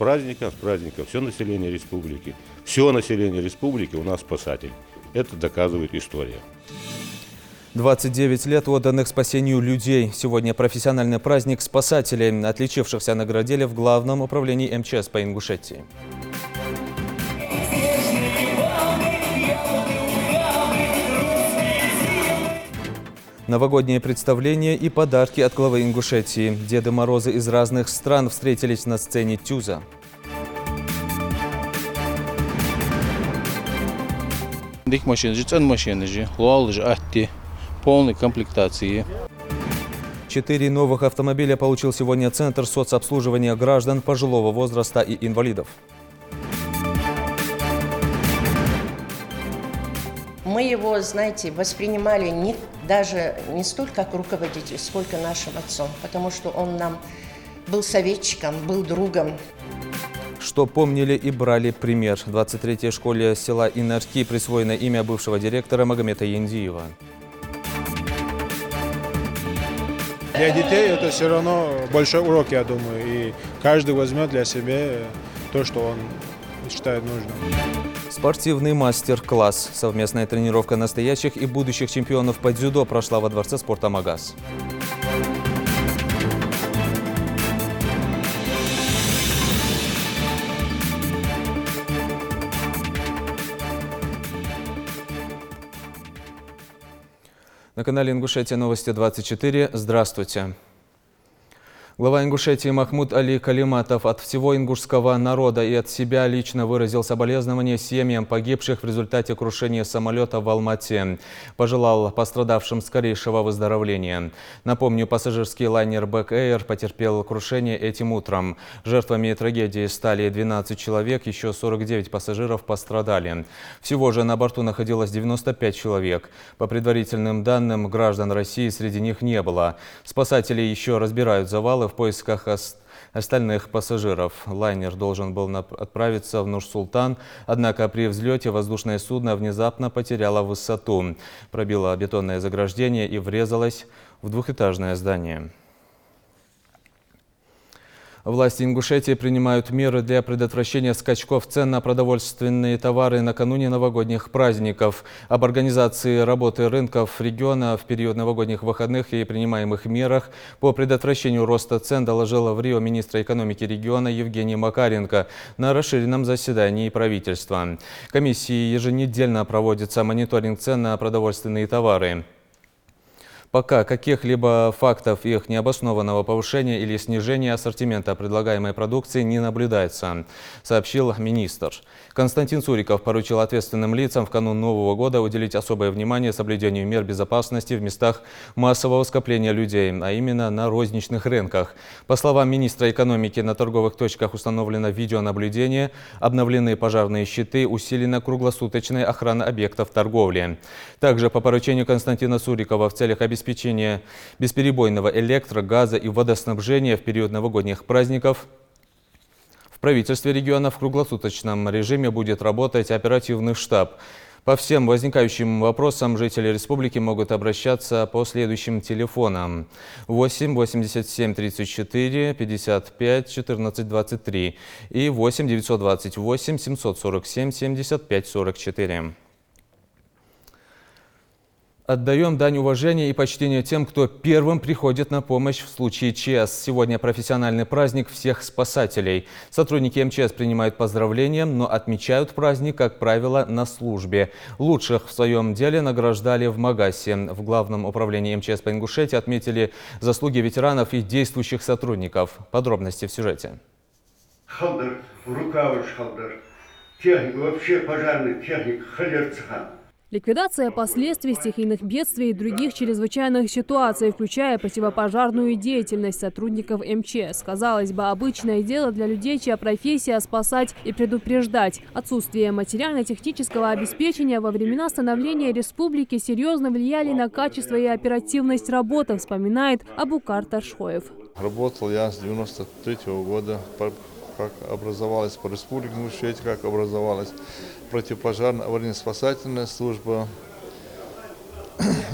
праздником все население республики. Все население республики у нас спасатель. Это доказывает история. 29 лет отданных спасению людей. Сегодня профессиональный праздник спасателей, отличившихся наградили в Главном управлении МЧС по Ингушетии. Новогодние представления и подарки от главы Ингушетии. Деды Морозы из разных стран встретились на сцене Тюза. Полной комплектации. 4 новых автомобиля получил сегодня Центр соцобслуживания граждан пожилого возраста и инвалидов. Мы его, знаете, воспринимали даже не столько как руководитель, сколько нашим отцом, потому что он нам был советчиком, был другом. Что помнили и брали пример. 23-й школе села Инарки присвоено имя бывшего директора Магомета Яндиева. Для детей это все равно большой урок, я думаю, и каждый возьмет для себя то, что он считает нужным. Спортивный мастер-класс. Совместная тренировка настоящих и будущих чемпионов по дзюдо прошла во Дворце спорта «Магаз». На канале Ингушетия новости 24. Здравствуйте. Глава Ингушетии Махмуд Али Калиматов от всего ингушского народа и от себя лично выразил соболезнования семьям погибших в результате крушения самолета в Алмате. Пожелал пострадавшим скорейшего выздоровления. Напомню, пассажирский лайнер Бэк Эйр потерпел крушение этим утром. Жертвами трагедии стали 12 человек, еще 49 пассажиров пострадали. Всего же на борту находилось 95 человек. По предварительным данным, граждан России среди них не было. Спасатели еще разбирают завалы в поисках остальных пассажиров. Лайнер должен был отправиться в Нур-Султан, однако при взлете воздушное судно внезапно потеряло высоту, пробило бетонное заграждение и врезалось в двухэтажное здание. Власти Ингушетии принимают меры для предотвращения скачков цен на продовольственные товары накануне новогодних праздников. Об организации работы рынков региона в период новогодних выходных и принимаемых мерах по предотвращению роста цен доложила в Рио министра экономики региона Евгений Макаренко на расширенном заседании правительства. Комиссии еженедельно проводится мониторинг цен на продовольственные товары. Пока каких-либо фактов их необоснованного повышения или снижения ассортимента предлагаемой продукции не наблюдается, сообщил министр. Константин Цуриков поручил ответственным лицам в канун Нового года уделить особое внимание соблюдению мер безопасности в местах массового скопления людей, а именно на розничных рынках. По словам министра экономики, на торговых точках установлено видеонаблюдение, обновлены пожарные щиты, усилена круглосуточная охрана объектов торговли. Также по поручению Константина Цурикова в целях обеспечения бесперебойного электро-, газа и водоснабжения в период новогодних праздников в правительстве региона в круглосуточном режиме будет работать оперативный штаб. По всем возникающим вопросам жители республики могут обращаться по следующим телефонам: 8 87 34 55 14 23 и 8 928 747 75 44. Отдаем дань уважения и почтения тем, кто первым приходит на помощь в случае ЧС. Сегодня профессиональный праздник всех спасателей. Сотрудники МЧС принимают поздравления, но отмечают праздник, как правило, на службе. Лучших в своем деле награждали в Магасе. В Главном управлении МЧС по Ингушетии отметили заслуги ветеранов и действующих сотрудников. Подробности в сюжете. Халдер, Рукавыч Халдер, техник, вообще пожарный техник, Халерцхан. Ликвидация последствий стихийных бедствий и других чрезвычайных ситуаций, включая противопожарную деятельность сотрудников МЧС. Казалось бы, обычное дело для людей, чья профессия – спасать и предупреждать. Отсутствие материально-технического обеспечения во времена становления республики серьезно влияли на качество и оперативность работы, вспоминает Абукар Таршхоев. Работал я с 93-го года, как образовалась по республике Ингушетия, как образовалась противопожарная аварийно-спасательная служба.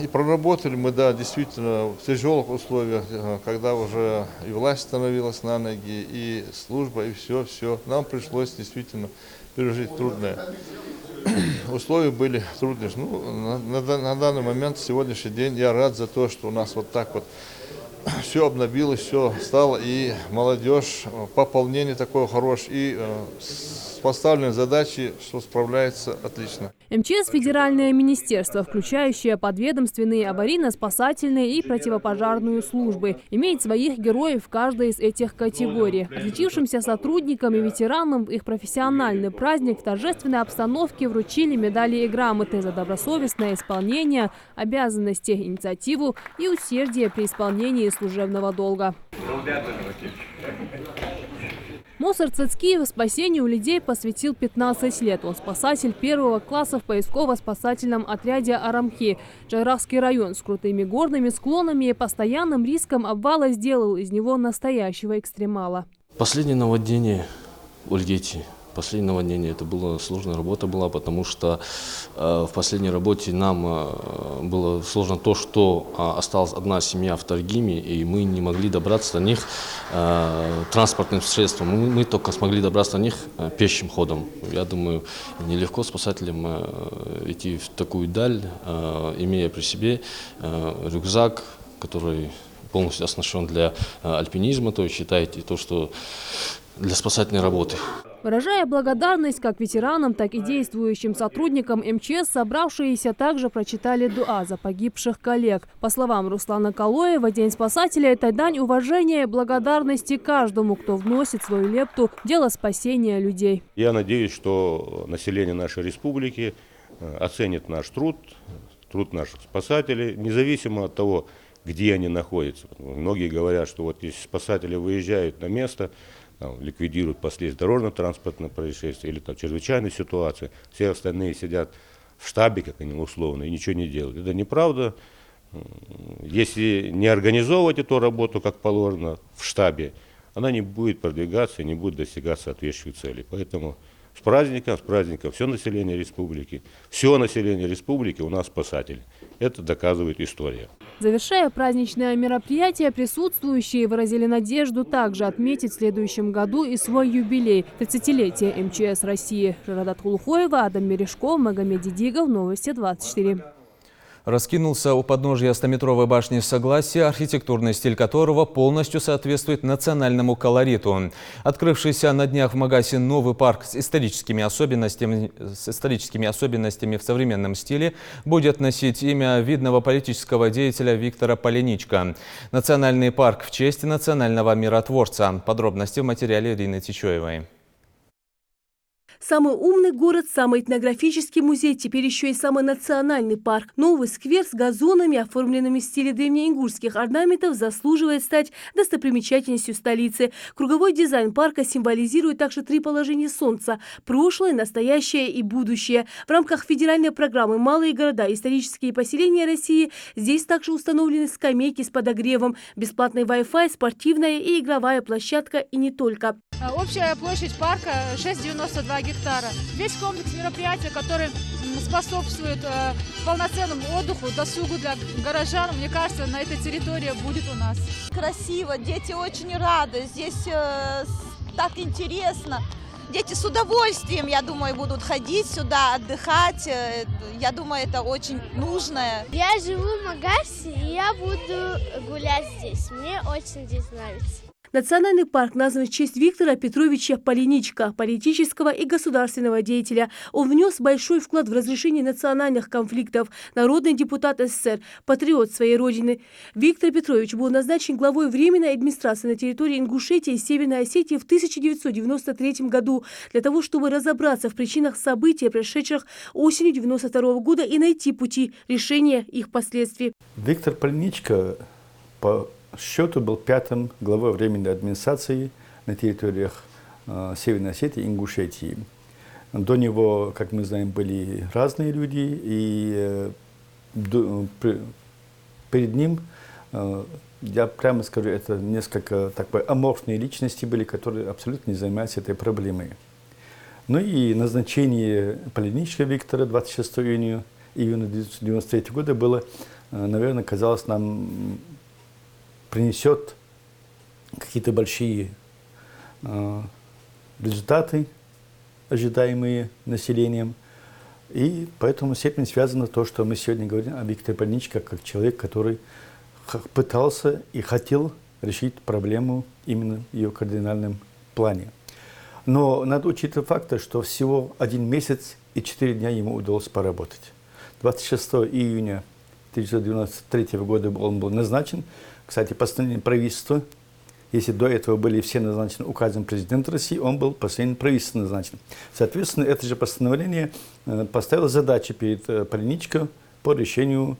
И проработали мы, да, действительно в тяжелых условиях, когда уже и власть становилась на ноги, и служба, и все. Нам пришлось действительно пережить трудное. Условия были трудные. Ну, на данный момент, сегодняшний день, я рад за то, что у нас вот так вот все обновилось, все стало, и молодежь, пополнение такое хорошее, и поставленные задачи, что справляется отлично. МЧС – федеральное министерство, включающее подведомственные аварийно-спасательные и противопожарную службы. Имеет своих героев в каждой из этих категорий. Отличившимся сотрудникам и ветеранам в их профессиональный праздник в торжественной обстановке вручили медали и грамоты за добросовестное исполнение обязанностей, инициативу и усердие при исполнении служебного долга. Моцарт Цицкиев спасению людей посвятил 15 лет. Он спасатель первого класса в поисково-спасательном отряде «Арамхи». Джайрахский район с крутыми горными склонами и постоянным риском обвала сделал из него настоящего экстремала. Последнее наводнение у Ольгети. Последнее наводнение, это была сложная работа была, потому что в последней работе нам было сложно то, что осталась одна семья в Таргиме, и мы не могли добраться до них транспортным средством. Мы только смогли добраться до них пешим ходом. Я думаю, нелегко спасателям идти в такую даль, имея при себе рюкзак, который полностью оснащен для альпинизма, то есть считайте то, что для спасательной работы. Выражая благодарность как ветеранам, так и действующим сотрудникам МЧС, собравшиеся также прочитали дуа за погибших коллег. По словам Руслана Калоева, День спасателя – это дань уважения и благодарности каждому, кто вносит свою лепту в дело спасения людей. Я надеюсь, что население нашей республики оценит наш труд наших спасателей, независимо от того, где они находятся. Многие говорят, что вот если спасатели выезжают на место, ликвидируют последствия дорожно-транспортного происшествия или чрезвычайной ситуации, все остальные сидят в штабе, как они условно, и ничего не делают. Это неправда. Если не организовывать эту работу, как положено, в штабе, она не будет продвигаться и не будет достигать соответствующих целей. Поэтому с праздником все население республики у нас спасатели. Это доказывает история. Завершая праздничное мероприятие, присутствующие выразили надежду также отметить в следующем году и свой юбилей – 30-летие МЧС России. Жирадат Хулухоева, Адам Мережков, Магомед Дидигов, Новости 24. Раскинулся у подножья 100-метровой башни Согласия, архитектурный стиль которого полностью соответствует национальному колориту. Открывшийся на днях в Магасе новый парк с историческими особенностями в современном стиле будет носить имя видного политического деятеля Виктора Поленичка. Национальный парк в честь национального миротворца. Подробности в материале Ирины Тичоевой. Самый умный город, самый этнографический музей, теперь еще и самый национальный парк. Новый сквер с газонами, оформленными в стиле древнеингурских орнаментов, заслуживает стать достопримечательностью столицы. Круговой дизайн парка символизирует также 3 положения солнца – прошлое, настоящее и будущее. В рамках федеральной программы «Малые города. Исторические поселения России» здесь также установлены скамейки с подогревом, бесплатный Wi-Fi, спортивная и игровая площадка и не только. Общая площадь парка 6,92 гектара. Весь комплекс мероприятий, который способствует полноценному отдыху, досугу для горожан, мне кажется, на этой территории будет у нас. Красиво, дети очень рады, здесь так интересно. Дети с удовольствием, я думаю, будут ходить сюда, отдыхать. Я думаю, это очень нужное. Я живу в Магасе, и я буду гулять здесь. Мне очень здесь нравится. Национальный парк назван в честь Виктора Петровича Поленичка, политического и государственного деятеля. Он внес большой вклад в разрешение национальных конфликтов, народный депутат СССР, патриот своей родины. Виктор Петрович был назначен главой Временной администрации на территории Ингушетии и Северной Осетии в 1993 году для того, чтобы разобраться в причинах событий, происшедших осенью 1992 года, и найти пути решения их последствий. Виктор Поленичка по счету был 5-м главой Временной администрации на территориях Северной Осетии и Ингушетии. До него, как мы знаем, были разные люди, и перед ним, я прямо скажу, это несколько такой аморфные личности были, которые абсолютно не занимаются этой проблемой. Ну и назначение Поленичка Виктора 26 июня июня 1993 года было, наверное, казалось нам, принесет какие-то большие результаты, ожидаемые населением. И поэтому с этим связано то, что мы сегодня говорим о Викторе Полиничко как человек, который пытался и хотел решить проблему именно в ее кардинальном плане. Но надо учитывать факт, что всего 1 месяц и 4 дня ему удалось поработать. 26 июня 1993 года он был назначен. Кстати, постановление правительства, если до этого были все назначены указом президента России, он был последним правительством назначен. Соответственно, это же постановление поставило задачи перед Полиничко по решению,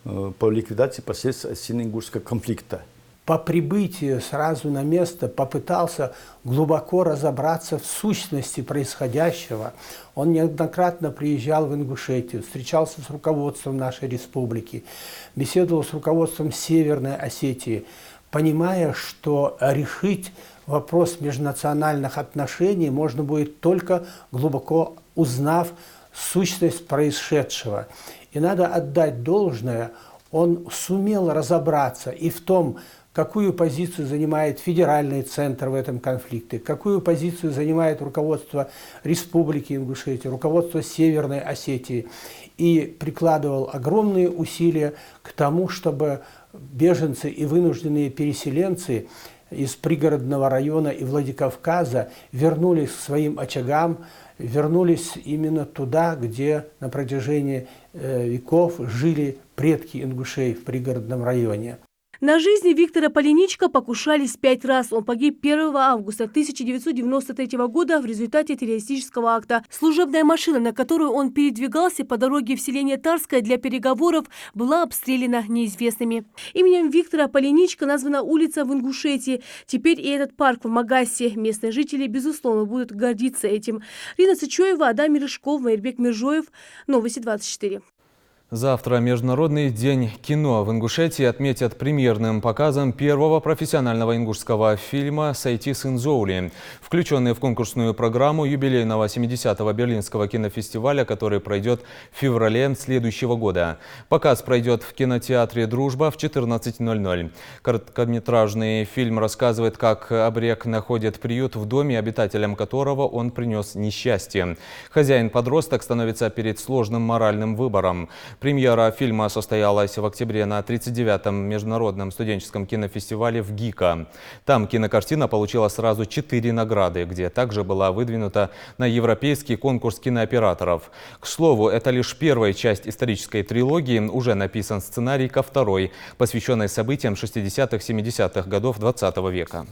по ликвидации последствий осетино-ингушского конфликта. По прибытии сразу на место попытался глубоко разобраться в сущности происходящего. Он неоднократно приезжал в Ингушетию, встречался с руководством нашей республики, беседовал с руководством Северной Осетии, понимая, что решить вопрос межнациональных отношений можно будет только глубоко узнав сущность происшедшего. И надо отдать должное, он сумел разобраться и в том, какую позицию занимает федеральный центр в этом конфликте, какую позицию занимает руководство Республики Ингушетия, руководство Северной Осетии, и прикладывал огромные усилия к тому, чтобы беженцы и вынужденные переселенцы из пригородного района и Владикавказа вернулись к своим очагам, вернулись именно туда, где на протяжении веков жили предки ингушей в пригородном районе. На жизни Виктора Полиничко покушались 5 раз. Он погиб 1 августа 1993 года в результате террористического акта. Служебная машина, на которую он передвигался по дороге в селение Тарское для переговоров, была обстреляна неизвестными. Именем Виктора Полиничко названа улица в Ингушетии. Теперь и этот парк в Магасе. Местные жители, безусловно, будут гордиться этим. Рина Сычоева, Адам Мережков, Майрбек Миржоев. Новости 24. Завтра Международный день кино в Ингушетии отметят премьерным показом первого профессионального ингушского фильма «Сойти сын Зоули», включенный в конкурсную программу юбилейного 70-го Берлинского кинофестиваля, который пройдет в феврале следующего года. Показ пройдет в кинотеатре «Дружба» в 14:00. Короткометражный фильм рассказывает, как Абрек находит приют в доме, обитателям которого он принес несчастье. Хозяин-подросток становится перед сложным моральным выбором. Премьера фильма состоялась в октябре на 39-м Международном студенческом кинофестивале в ГИКа. Там кинокартина получила сразу 4 награды, где также была выдвинута на европейский конкурс кинооператоров. К слову, это лишь первая часть исторической трилогии, уже написан сценарий ко второй, посвященной событиям 60-70-х годов 20 века.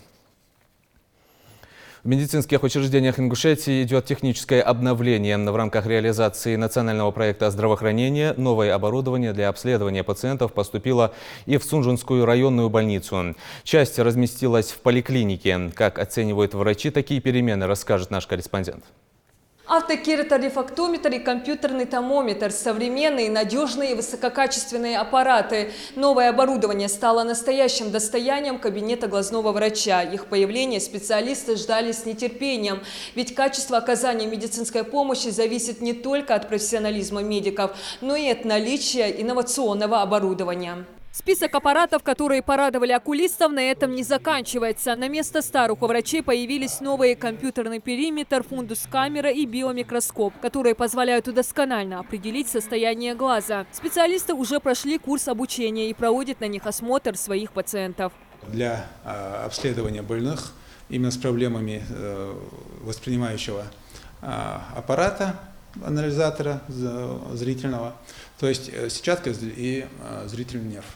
В медицинских учреждениях Ингушетии идет техническое обновление. В рамках реализации национального проекта здравоохранения новое оборудование для обследования пациентов поступило и в Сунжинскую районную больницу. Часть разместилась в поликлинике. Как оценивают врачи такие перемены, расскажет наш корреспондент. Автокераторефрактометр и компьютерный томометр, современные, надежные и высококачественные аппараты. Новое оборудование стало настоящим достоянием кабинета глазного врача. Их появление специалисты ждали с нетерпением. Ведь качество оказания медицинской помощи зависит не только от профессионализма медиков, но и от наличия инновационного оборудования. Список аппаратов, которые порадовали окулистов, на этом не заканчивается. На место старых у врачей появились новые компьютерный периметр, фундус-камера и биомикроскоп, которые позволяют досконально определить состояние глаза. Специалисты уже прошли курс обучения и проводят на них осмотр своих пациентов. Для обследования больных именно с проблемами воспринимающего аппарата, анализатора зрительного, то есть сетчатка и зрительный нерв.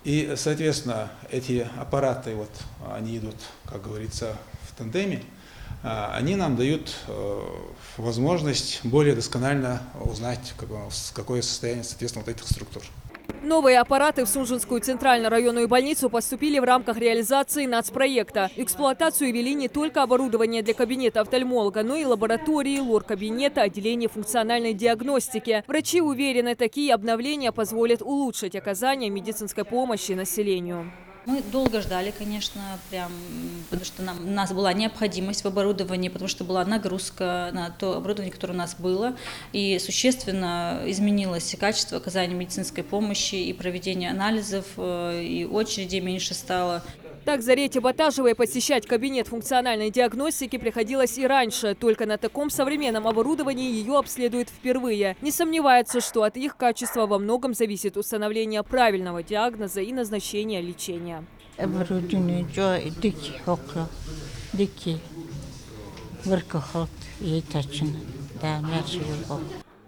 И, соответственно, эти аппараты, вот, они идут, как говорится, в тандеме, они нам дают возможность более досконально узнать, какое состояние, соответственно, вот этих структур. Новые аппараты в Сунжинскую центральную районную больницу поступили в рамках реализации нацпроекта. В эксплуатацию ввели не только оборудование для кабинета офтальмолога, но и лаборатории, лор-кабинета, отделение функциональной диагностики. Врачи уверены, такие обновления позволят улучшить оказание медицинской помощи населению. Мы долго ждали, конечно, потому что у нас была необходимость в оборудовании, потому что была нагрузка на то оборудование, которое у нас было, и существенно изменилось качество оказания медицинской помощи и проведения анализов, и очередей меньше стало. Так, Зарете Батажевой посещать кабинет функциональной диагностики приходилось и раньше. Только на таком современном оборудовании ее обследуют впервые. Не сомневается, что от их качества во многом зависит установление правильного диагноза и назначения лечения.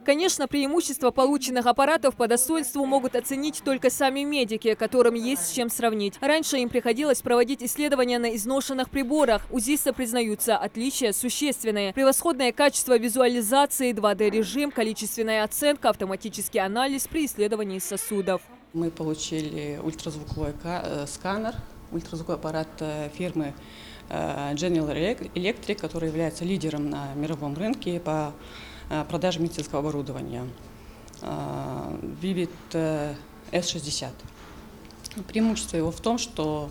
Конечно, преимущества полученных аппаратов по достоинству могут оценить только сами медики, которым есть с чем сравнить. Раньше им приходилось проводить исследования на изношенных приборах. УЗИсты признаются, отличия существенные. Превосходное качество визуализации, 2D-режим, количественная оценка, автоматический анализ при исследовании сосудов. Мы получили ультразвуковой сканер, ультразвуковой аппарат фирмы General Electric, который является лидером на мировом рынке по продажи медицинского оборудования. Vivid S60. Преимущество его в том, что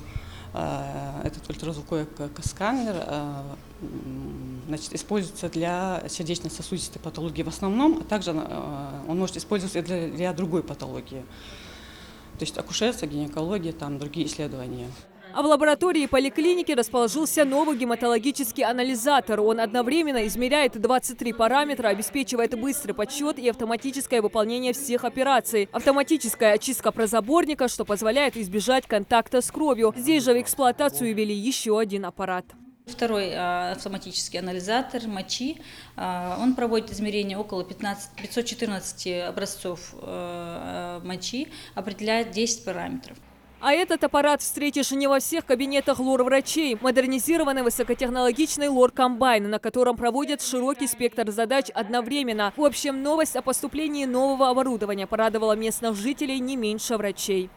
этот ультразвуковой сканер используется для сердечно-сосудистой патологии в основном, а также он может использоваться для другой патологии. То есть акушерство, гинекология, там другие исследования. А в лаборатории поликлиники расположился новый гематологический анализатор. Он одновременно измеряет 23 параметра, обеспечивает быстрый подсчет и автоматическое выполнение всех операций. Автоматическая очистка прозаборника, что позволяет избежать контакта с кровью. Здесь же в эксплуатацию ввели еще один аппарат. Второй автоматический анализатор мочи, он проводит измерение около 514 образцов мочи, определяет 10 параметров. А этот аппарат встретишь не во всех кабинетах лор-врачей. Модернизированный высокотехнологичный лор-комбайн, на котором проводят широкий спектр задач одновременно. В общем, новость о поступлении нового оборудования порадовала местных жителей не меньше врачей.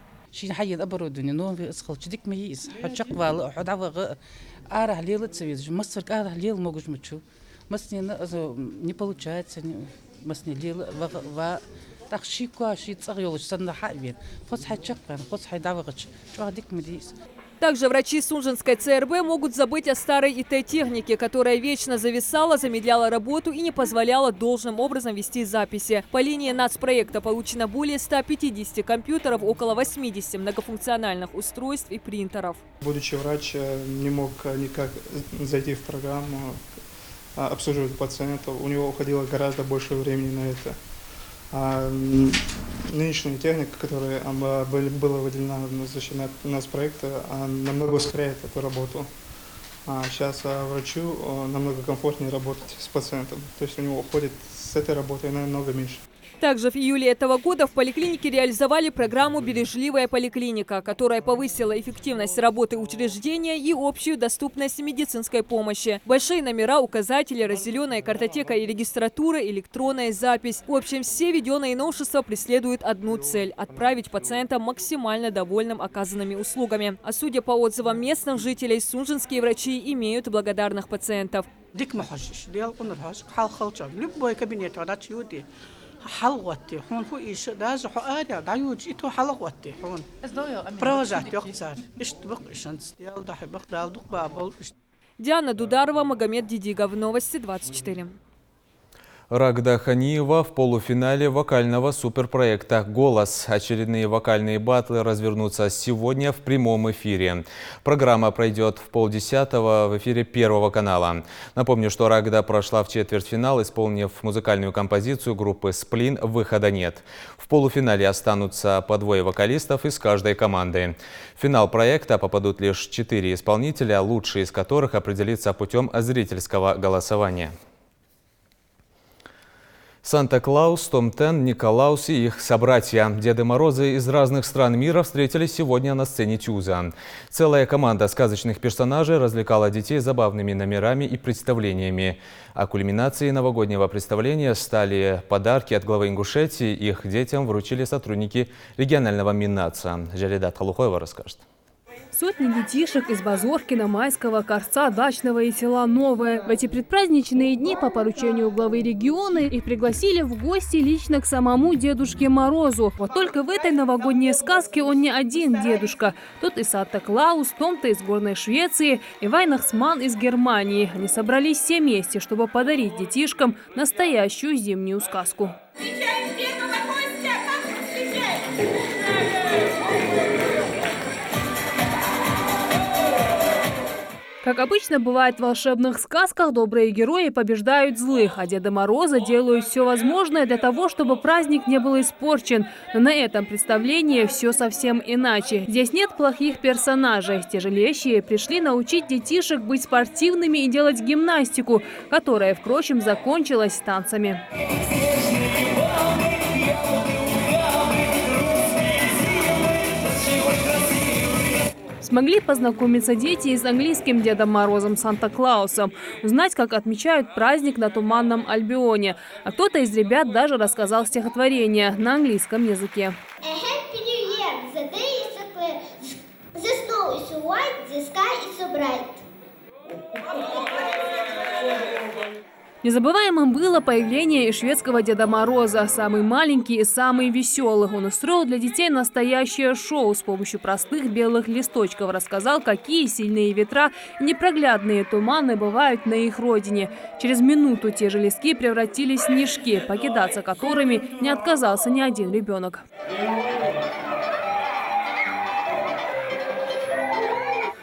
Также врачи Сунжинской ЦРБ могут забыть о старой ИТ-технике, которая вечно зависала, замедляла работу и не позволяла должным образом вести записи. По линии нацпроекта получено более 150 компьютеров, около 80 многофункциональных устройств и принтеров. Будучи врач, не мог никак зайти в программу, обслуживать пациентов. У него уходило гораздо больше времени на это. А нынешняя техника, которая была выделена на защиту нас проекта, намного ускоряет эту работу. А сейчас врачу намного комфортнее работать с пациентом. То есть у него уходит с этой работы намного меньше. Также в июле этого года в поликлинике реализовали программу «Бережливая поликлиника», которая повысила эффективность работы учреждения и общую доступность медицинской помощи. Большие номера, указатели, разделенная картотека и регистратура, электронная запись. В общем, все введенные новшества преследуют одну цель – отправить пациента максимально довольным оказанными услугами. А судя по отзывам местных жителей, сунжинские врачи имеют благодарных пациентов. حلقتي حون فو إيش داز حقاري دايوج إتو حلقتي حون провожать يخسر إشتبق إشانس ديال ده بق دال دق بابل. Диана Дударова, Магомед Дидигов. Новости 24. Рагда Ханиева в полуфинале вокального суперпроекта «Голос». Очередные вокальные баттлы развернутся сегодня в прямом эфире. Программа пройдет в 9:30 в эфире Первого канала. Напомню, что Рагда прошла в четвертьфинал, исполнив музыкальную композицию группы «Сплин» «Выхода нет». В полуфинале останутся по 2 вокалистов из каждой команды. В финал проекта попадут лишь 4 исполнителя, лучшие из которых определится путем зрительского голосования. Санта-Клаус, Том Тен, Николаус и их собратья. Деды Морозы из разных стран мира встретились сегодня на сцене Тюза. Целая команда сказочных персонажей развлекала детей забавными номерами и представлениями. А кульминацией новогоднего представления стали подарки от главы Ингушетии. Их детям вручили сотрудники регионального Миннаца. Жалидат Халухоева расскажет. Сотни детишек из Базоркина, Майского, Корца, Дачного и села Новое. В эти предпраздничные дни по поручению главы региона их пригласили в гости лично к самому Дедушке Морозу. Вот только в этой новогодней сказке он не один дедушка. Тут и Санта-Клаус, Том-то из горной Швеции, и Вайнахсман из Германии. Они собрались все вместе, чтобы подарить детишкам настоящую зимнюю сказку. Как обычно бывает в волшебных сказках, добрые герои побеждают злых, а Деда Мороза делают все возможное для того, чтобы праздник не был испорчен. Но на этом представлении все совсем иначе. Здесь нет плохих персонажей. Тяжелейшие пришли научить детишек быть спортивными и делать гимнастику, которая, впрочем, закончилась танцами. Смогли познакомиться дети и с английским Дедом Морозом Санта-Клаусом, узнать, как отмечают праздник на Туманном Альбионе. А кто-то из ребят даже рассказал стихотворение на английском языке. Незабываемым было появление и шведского Деда Мороза. Самый маленький и самый веселый. Он устроил для детей настоящее шоу с помощью простых белых листочков. Рассказал, какие сильные ветра и непроглядные туманы бывают на их родине. Через минуту те же листки превратились в снежки, покидаться которыми не отказался ни один ребенок.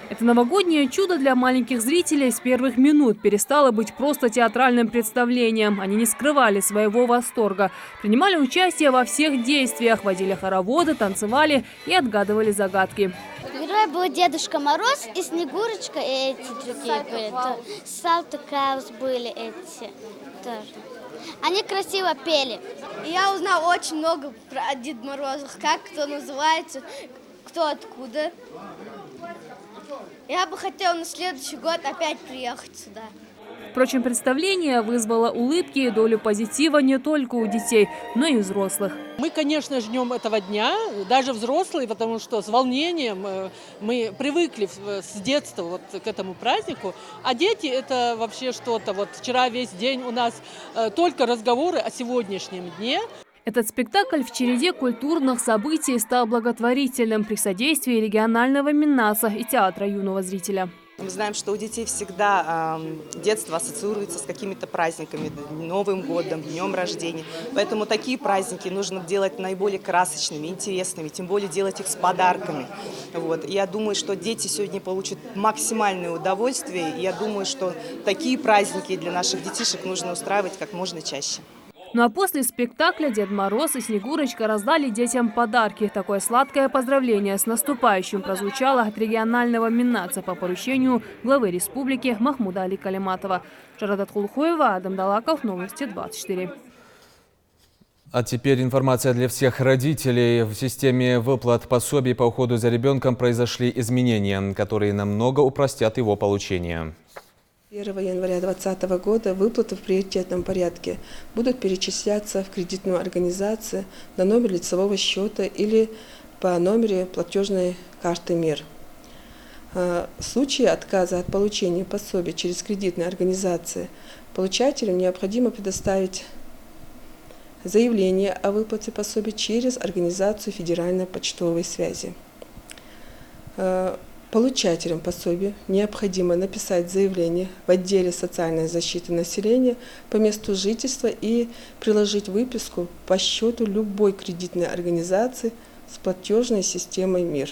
Это новогоднее чудо для маленьких зрителей с первых минут перестало быть просто театральным представлением. Они не скрывали своего восторга. Принимали участие во всех действиях, водили хороводы, танцевали и отгадывали загадки. Герой был Дедушка Мороз и Снегурочка, и эти другие были. Санта-Клаус были эти тоже. Они красиво пели. Я узнал очень много про Деда Мороза, как кто называется, кто откуда. Я бы хотела на следующий год опять приехать сюда. Впрочем, представление вызвало улыбки и долю позитива не только у детей, но и взрослых. Мы, конечно, ждем этого дня, даже взрослые, потому что с волнением мы привыкли с детства вот к этому празднику. А дети – это вообще что-то. Вот вчера весь день у нас только разговоры о сегодняшнем дне. Этот спектакль в череде культурных событий стал благотворительным при содействии регионального Миннаса и театра юного зрителя. Мы знаем, что у детей всегда детство ассоциируется с какими-то праздниками, Новым годом, днем рождения. Поэтому такие праздники нужно делать наиболее красочными, интересными, тем более делать их с подарками. Вот. Я думаю, что дети сегодня получат максимальное удовольствие. И я думаю, что такие праздники для наших детишек нужно устраивать как можно чаще. Ну а после спектакля Дед Мороз и Снегурочка раздали детям подарки. Такое сладкое поздравление с наступающим прозвучало от регионального Миннаса по поручению главы республики Махмуда Али Калиматова. Жарадат Хулхоева, Адам Далаков, Новости 24. А теперь информация для всех родителей. В системе выплат пособий по уходу за ребенком произошли изменения, которые намного упростят его получение. 1 января 2020 года выплаты в приоритетном порядке будут перечисляться в кредитную организацию на номер лицевого счета или по номеру платежной карты МИР. В случае отказа от получения пособия через кредитные организации получателю необходимо предоставить заявление о выплате пособия через организацию федеральной почтовой связи. Получателям пособия необходимо написать заявление в отделе социальной защиты населения по месту жительства и приложить выписку по счету любой кредитной организации с платежной системой МИР.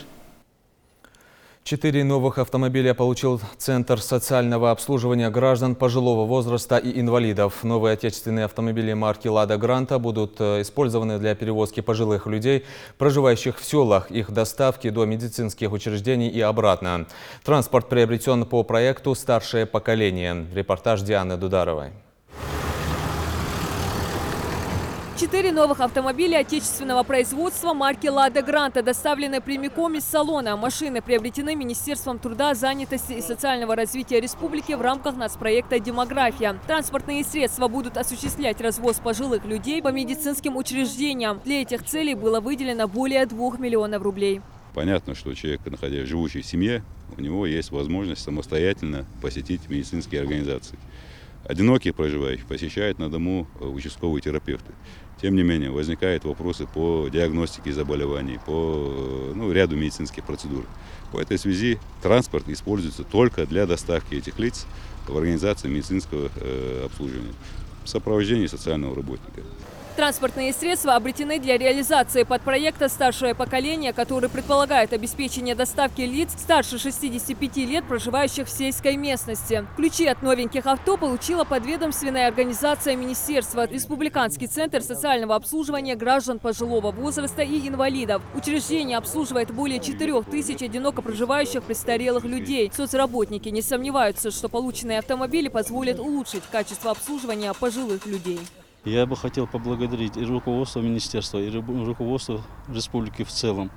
4 новых автомобиля получил Центр социального обслуживания граждан пожилого возраста и инвалидов. Новые отечественные автомобили марки «Лада Гранта» будут использованы для перевозки пожилых людей, проживающих в селах, их доставки до медицинских учреждений и обратно. Транспорт приобретен по проекту «Старшее поколение». Репортаж Дианы Дударовой. 4 новых автомобиля отечественного производства марки «Лада Гранта» доставлены прямиком из салона. Машины приобретены Министерством труда, занятости и социального развития республики в рамках нацпроекта «Демография». Транспортные средства будут осуществлять развоз пожилых людей по медицинским учреждениям. Для этих целей было выделено более 2 миллионов рублей. Понятно, что человек, живущий в семье, у него есть возможность самостоятельно посетить медицинские организации. Одинокие проживающие посещают на дому участковые терапевты. Тем не менее, возникают вопросы по диагностике заболеваний, по ряду медицинских процедур. В этой связи транспорт используется только для доставки этих лиц в организации медицинского обслуживания в сопровождении социального работника. Транспортные средства обретены для реализации подпроекта «Старшее поколение», который предполагает обеспечение доставки лиц старше 65 лет, проживающих в сельской местности. Ключи от новеньких авто получила подведомственная организация Министерства, Республиканский центр социального обслуживания граждан пожилого возраста и инвалидов. Учреждение обслуживает более 4000 одиноко проживающих престарелых людей. Соцработники не сомневаются, что полученные автомобили позволят улучшить качество обслуживания пожилых людей. Я бы хотел поблагодарить и руководство министерства, и руководство республики в целом.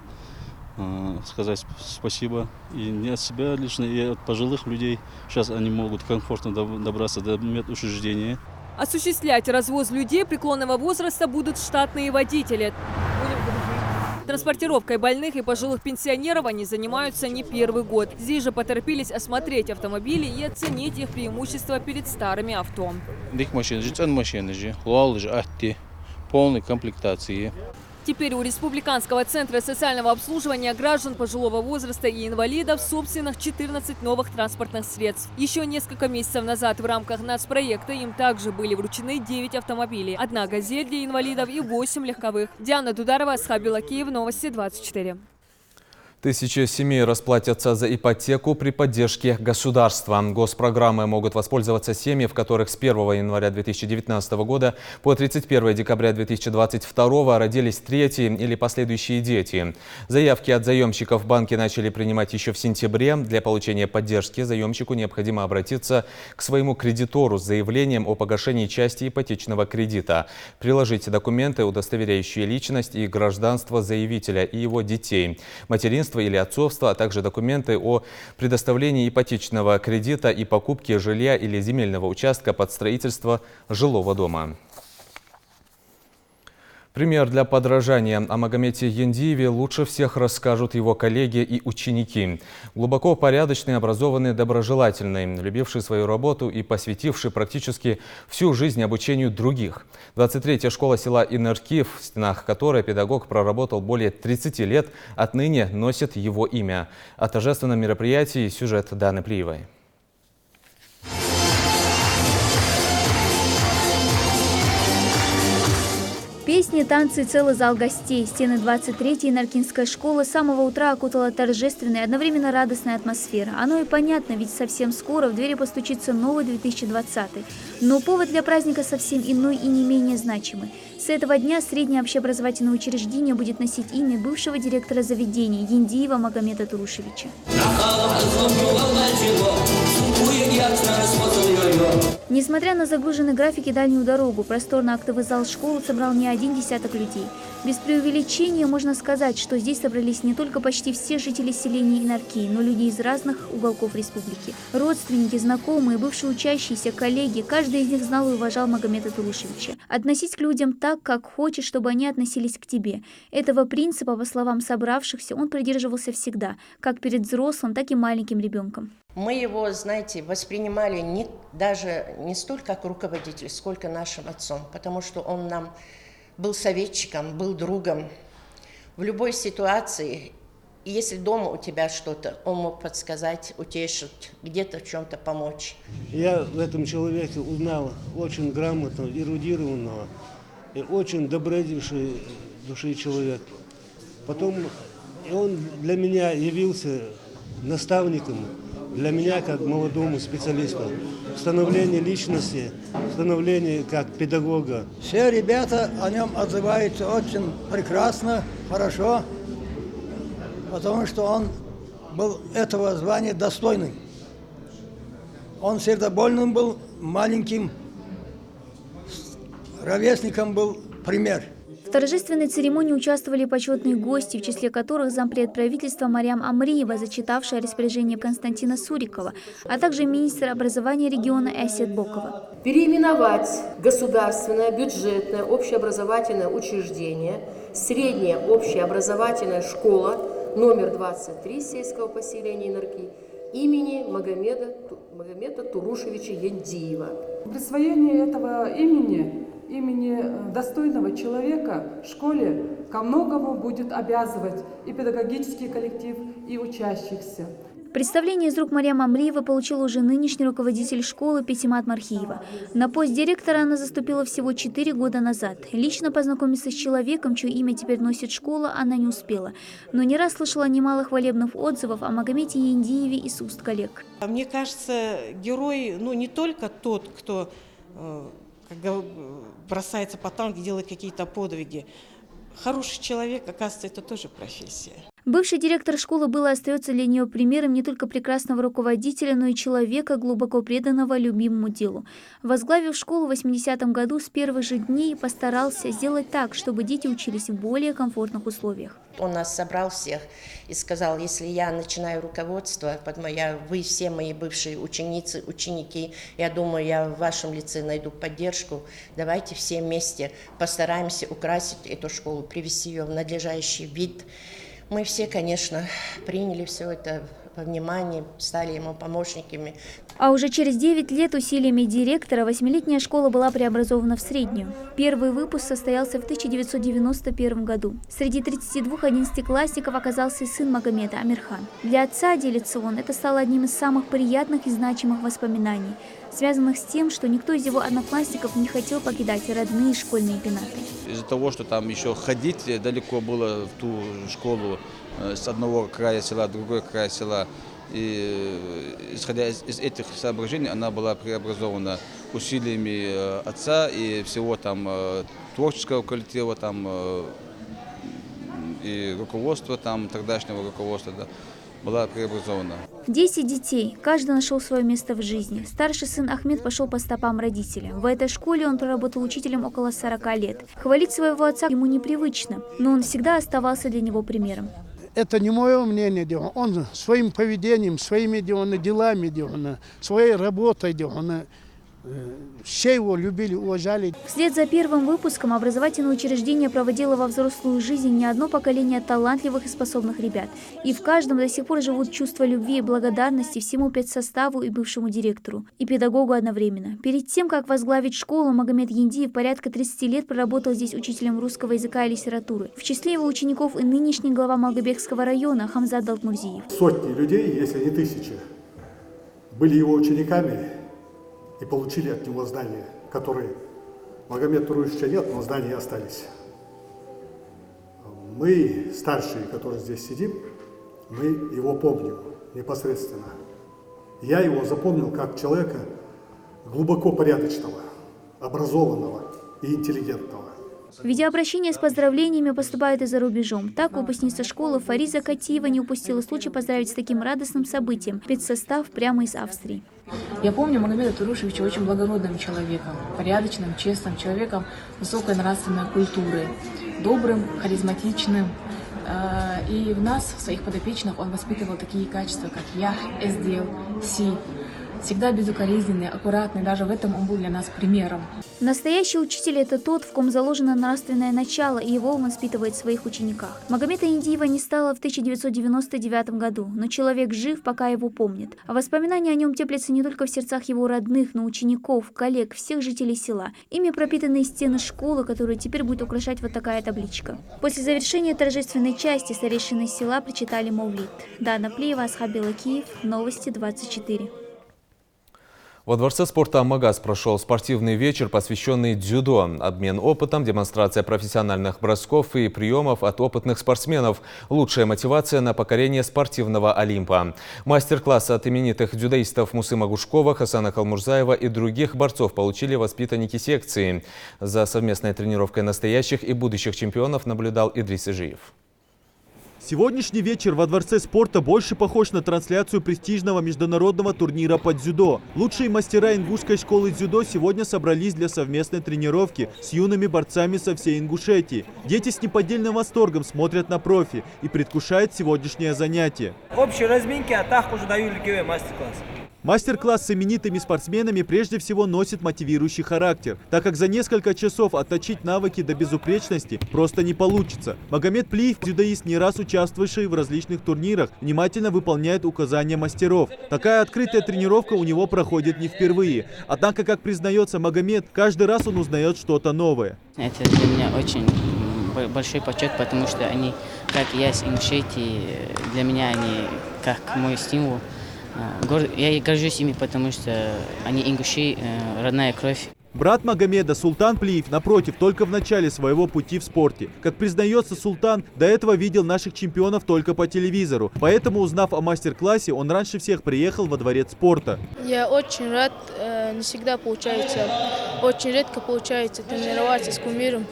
Сказать спасибо и не от себя лично, и от пожилых людей. Сейчас они могут комфортно добраться до медучреждения. Осуществлять развоз людей преклонного возраста будут штатные водители. Транспортировкой больных и пожилых пенсионеров они занимаются не первый год. Здесь же поторопились осмотреть автомобили и оценить их преимущества перед старыми авто. Полной комплектации. Теперь у Республиканского центра социального обслуживания граждан пожилого возраста и инвалидов собственных 14 новых транспортных средств. Еще несколько месяцев назад в рамках нацпроекта им также были вручены 9 автомобилей. 1 «Газель» для инвалидов и 8 легковых. Диана Дударова, Асхаб Белакеев, Новости 24. Тысячи семей расплатятся за ипотеку при поддержке государства. Госпрограммой могут воспользоваться семьи, в которых с 1 января 2019 года по 31 декабря 2022 родились третьи или последующие дети. Заявки от заемщиков банки начали принимать еще в сентябре. Для получения поддержки заемщику необходимо обратиться к своему кредитору с заявлением о погашении части ипотечного кредита. Приложить документы, удостоверяющие личность и гражданство заявителя и его детей, материнство или отцовство, а также документы о предоставлении ипотечного кредита и покупке жилья или земельного участка под строительство жилого дома. Пример для подражания о Магомете Яндиеве лучше всех расскажут его коллеги и ученики. Глубоко порядочный, образованный, доброжелательный, любивший свою работу и посвятивший практически всю жизнь обучению других. 23-я школа села Инерки, в стенах которой педагог проработал более 30 лет, отныне носит его имя. О торжественном мероприятии сюжет Даны Плиевой. Песни, танцы, целый зал гостей. Стены 23-й Инеркинской школы с самого утра окутала торжественная, одновременно радостная атмосфера. Оно и понятно, ведь совсем скоро в двери постучится новый 2020. Но повод для праздника совсем иной и не менее значимый. С этого дня среднее общеобразовательное учреждение будет носить имя бывшего директора заведения Яндиева Магомета Турушевича. Несмотря на загруженный график и дальнюю дорогу, просторный актовый зал школы собрал не один десяток людей. Без преувеличения можно сказать, что здесь собрались не только почти все жители селения Инерки, но люди из разных уголков республики. Родственники, знакомые, бывшие учащиеся, коллеги, каждый из них знал и уважал Магомета Турушевича. Относись к людям так, как хочешь, чтобы они относились к тебе. Этого принципа, по словам собравшихся, он придерживался всегда, как перед взрослым, так и маленьким ребенком. Мы его, знаете, воспринимали даже не столько как руководитель, сколько нашим отцом, потому что он нам был советчиком, был другом. В любой ситуации, если дома у тебя что-то, он мог подсказать, утешить, где-то в чем-то помочь. Я в этом человеке узнал очень грамотного, эрудированного и очень добродетельной души человека. Потом он для меня явился наставником, для меня как молодому специалисту. Становление личности, становление как педагога. Все ребята о нем отзываются очень прекрасно, хорошо, потому что он был этого звания достойный. Он сердобольным был, маленьким, ровесником был пример. В торжественной церемонии участвовали почетные гости, в числе которых зампред правительства Марьям Амриева, зачитавшая распоряжение Константина Сурикова, а также министр образования региона Эсет Бокова. Переименовать государственное бюджетное общеобразовательное учреждение, средняя общеобразовательная школа номер 23 сельского поселения Инарки имени Магомеда Турушевича Яндиева. Присвоение этого имени достойного человека в школе ко многому будет обязывать и педагогический коллектив, и учащихся. Представление из рук Марьям Амриева получил уже нынешний руководитель школы Петимат Мархиева. На пост директора она заступила всего 4 года назад. Лично познакомиться с человеком, чье имя теперь носит школа, она не успела. Но не раз слышала немало хвалебных отзывов о Магомете Яндиеве из уст коллег. Мне кажется, герой не только тот, кто бросается по танку, делает какие-то подвиги. Хороший человек, оказывается, это тоже профессия. Бывший директор школы был и остается для нее примером не только прекрасного руководителя, но и человека, глубоко преданного любимому делу. Возглавив школу в 80-м году, с первых же дней постарался сделать так, чтобы дети учились в более комфортных условиях. Он нас собрал всех и сказал: если я начинаю руководство, вы все мои бывшие ученицы, ученики, я думаю, я в вашем лице найду поддержку, давайте все вместе постараемся украсить эту школу, привести ее в надлежащий вид. Мы все, конечно, приняли все это во внимание, стали ему помощниками. А уже через 9 лет усилиями директора 8-летняя школа была преобразована в среднюю. Первый выпуск состоялся в 1991 году. Среди 32 11-классников оказался и сын Магомета, Амирхан. Для отца, делится он, это стало одним из самых приятных и значимых воспоминаний, связанных с тем, что никто из его одноклассников не хотел покидать родные школьные пенаты. Из-за того, что там еще ходить далеко было в ту школу, с одного края села в другой край села, и исходя из этих соображений она была преобразована усилиями отца и всего там творческого коллектива, там и руководства, там тогдашнего руководства, да, была преобразована. 10 детей, каждый нашел свое место в жизни. Старший сын Ахмед пошел по стопам родителя. В этой школе он проработал учителем около 40 лет. Хвалить своего отца ему непривычно, но он всегда оставался для него примером. Это не мое мнение, он своим поведением, своими делами, своей работой, все его любили, уважали. Вслед за первым выпуском образовательное учреждение проводило во взрослую жизнь не одно поколение талантливых и способных ребят. И в каждом до сих пор живут чувства любви и благодарности всему педсоставу и бывшему директору, и педагогу одновременно. Перед тем, как возглавить школу, Магомед Яндиев порядка 30 лет проработал здесь учителем русского языка и литературы. В числе его учеников и нынешний глава Малгобекского района Хамзат Далтмурзиев. Сотни людей, если не тысячи, были его учениками и получили от него знания, которые Магомета Турушевича нет, но знания остались. Мы, старшие, которые здесь сидим, мы его помним непосредственно. Я его запомнил как человека глубоко порядочного, образованного и интеллигентного. Видеообращение с поздравлениями поступает и за рубежом. Так, выпускница школы Фариза Катиева не упустила случай поздравить с таким радостным событием педсостав прямо из Австрии. Я помню Магомеда Турушевича очень благородным человеком, порядочным, честным человеком высокой нравственной культуры, добрым, харизматичным. И в нас, в своих подопечных, он воспитывал такие качества, как «я», «эсдел», «си». Всегда безукоризненный, аккуратный, даже в этом он был для нас примером. Настоящий учитель – это тот, в ком заложено нравственное начало, и его он воспитывает в своих учениках. Магомета Яндиева не стало в 1999 году, но человек жив, пока его помнят. А воспоминания о нем теплятся не только в сердцах его родных, но учеников, коллег, всех жителей села. Ими пропитаны стены школы, которую теперь будет украшать вот такая табличка. После завершения торжественной части старейшины села прочитали Мавлид. Дана Плиева, Асхаб Белакиев, Новости 24. Во Дворце спорта «Амагаз» прошел спортивный вечер, посвященный дзюдо. Обмен опытом, демонстрация профессиональных бросков и приемов от опытных спортсменов. Лучшая мотивация на покорение спортивного Олимпа. Мастер-классы от именитых дзюдоистов Мусыма Гушкова, Хасана Калмурзаева и других борцов получили воспитанники секции. За совместной тренировкой настоящих и будущих чемпионов наблюдал Идрис Ижиев. Сегодняшний вечер во Дворце спорта больше похож на трансляцию престижного международного турнира по дзюдо. Лучшие мастера ингушской школы дзюдо сегодня собрались для совместной тренировки с юными борцами со всей Ингушетии. Дети с неподдельным восторгом смотрят на профи и предвкушают сегодняшнее занятие. В общей разминке Атах уже даю лиговой мастер-класс. Мастер-класс с именитыми спортсменами прежде всего носит мотивирующий характер, так как за несколько часов отточить навыки до безупречности просто не получится. Магомед Плиев, дзюдоист, не раз участвовавший в различных турнирах, внимательно выполняет указания мастеров. Такая открытая тренировка у него проходит не впервые. Однако, как признается Магомед, каждый раз он узнает что-то новое. Это для меня очень большой почет, потому что они, как я из Ингушетии, для меня они как мой стимул. Я горжусь ими, потому что они ингуши, родная кровь. Брат Магомеда, Султан Плиев, напротив, только в начале своего пути в спорте. Как признается Султан, до этого видел наших чемпионов только по телевизору. Поэтому, узнав о мастер-классе, он раньше всех приехал во дворец спорта. Я очень рад, не всегда получается, очень редко получается тренироваться с кумиром.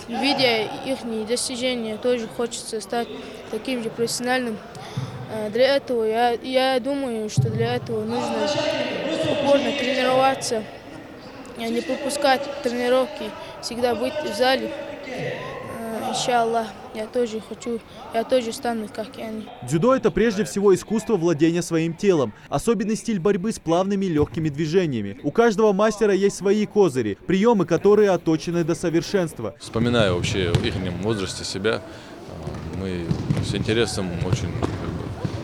Видя их достижения, тоже хочется стать таким же профессиональным. Для этого, я думаю, что для этого нужно упорно тренироваться, не пропускать тренировки, всегда быть в зале. Иншаллах, я тоже стану, как и они. Дзюдо – это прежде всего искусство владения своим телом, особенный стиль борьбы с плавными легкими движениями. У каждого мастера есть свои козыри, приемы, которые отточены до совершенства. Вспоминаю вообще в их возрасте себя, мы с интересом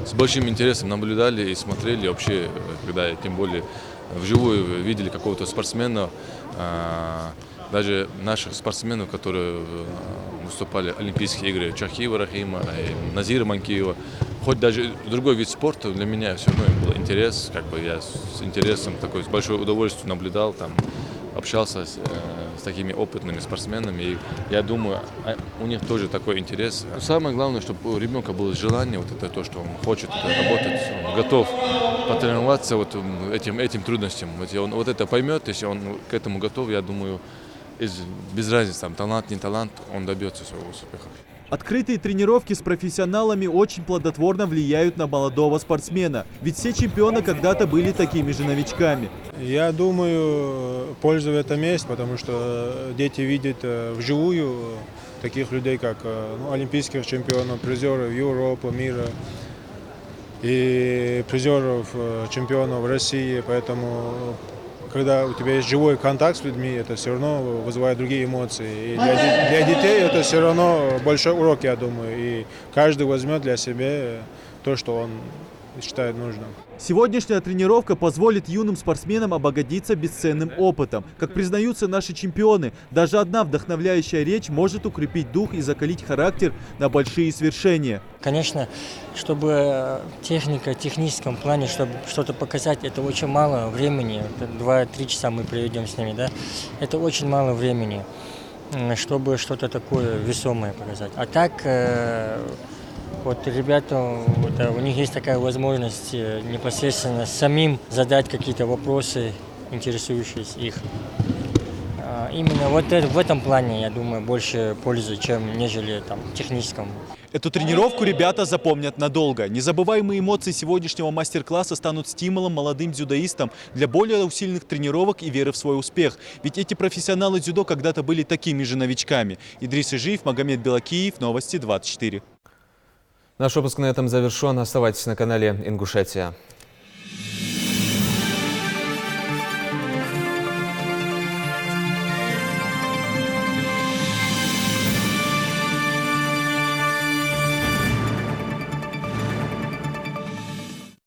с большим интересом наблюдали и смотрели вообще, когда тем более вживую видели какого-то спортсмена, даже наших спортсменов, которые выступали в Олимпийские игры, Чахиева Рахима, Назира Манкиева. Хоть даже другой вид спорта, для меня все равно был интерес, я с интересом, с большой удовольствием наблюдал, общался с такими опытными спортсменами, и я думаю, у них тоже такой интерес. Самое главное, чтобы у ребенка было желание, это то, что он хочет работать, он готов потренироваться этим трудностям. Он это поймет, если он к этому готов, я думаю, без разницы, талант, не талант, он добьется своего успеха. Открытые тренировки с профессионалами очень плодотворно влияют на молодого спортсмена, ведь все чемпионы когда-то были такими же новичками. Я думаю, польза в этом есть, потому что дети видят вживую таких людей, как олимпийских чемпионов, призеров Европы, мира и призеров чемпионов России, поэтому когда у тебя есть живой контакт с людьми, это все равно вызывает другие эмоции. И для детей это все равно большой урок, я думаю. И каждый возьмет для себя то, что он считает нужным. Сегодняшняя тренировка позволит юным спортсменам обогатиться бесценным опытом. Как признаются наши чемпионы, даже одна вдохновляющая речь может укрепить дух и закалить характер на большие свершения. Конечно, чтобы техника, в техническом плане, чтобы что-то показать, это очень мало времени. 2-3 часа мы проведем с ними, да? Это очень мало времени, чтобы что-то такое весомое показать. А так, ребята, у них есть такая возможность непосредственно самим задать какие-то вопросы, интересующие их. Именно в этом плане, я думаю, больше пользы, нежели в техническом. Эту тренировку ребята запомнят надолго. Незабываемые эмоции сегодняшнего мастер-класса станут стимулом молодым дзюдоистам для более усиленных тренировок и веры в свой успех. Ведь эти профессионалы дзюдо когда-то были такими же новичками. Идрис Ижиев, Магомед Белакиев, Новости 24. Наш выпуск на этом завершен. Оставайтесь на канале Ингушетия.